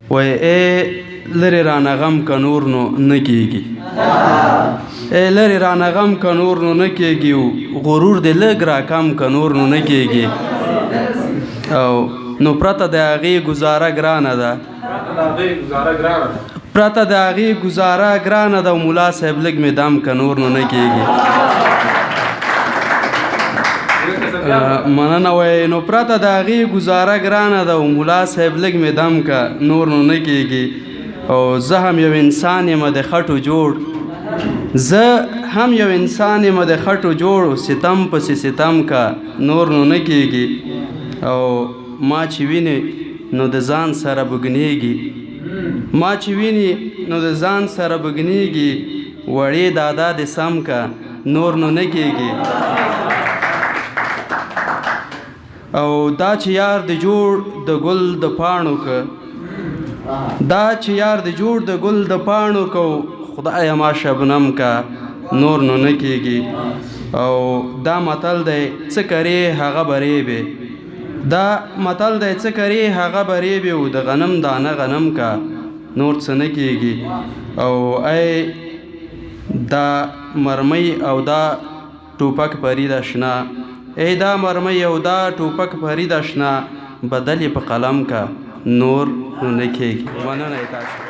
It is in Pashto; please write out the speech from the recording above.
وای ای لرې رانه غم که نور نو نه کېږي، ای لرې رانه غم که نور نو نه کېږي، غرور دې لږ راکم که نور نو نه کېږي. او نو پرته د هغې ګزاره ګرانه ده، پرته د هغې ګزاره ګرانه ده، او ملا صاحب لږ مې دم که نور نو نه کېږي. مننه. وای نو پرته د هغې ګزاره ګرانه ده، او ملا صاحب لږ مې دم که نور نو نه کېږي. او زه هم یو انسان یم د خټو جوړ، زه هم یو انسان یم د خټو جوړ، ستم پسې ستم که نور نو نه کېږي. او ما چې ویني نو د ځان سره بګنېږي، ما چې ویني نو د ځان سره بګنېږي، وړې دادا دې سم که نور نو نه کېږي. او دا چې یار د جوړ د ګل د پاڼو که، دا چې یار د جوړ د ګل د پاڼو که، خدایه ما شبنم که نور نو نه کېږي. او دا متل دی څه کرې هغه به ریبې، دا متل دی څه کرې هغه به ریبې، او د غنم دانه غنم که نور څه نه کېږي. او ای دا مرمۍ او دا ټوپک پرید اشنا، ای دا مرمۍ او دا ټوپک پرید اشنا، بدل یې په قلم که نور نو نه کېږي. مننه تاسو.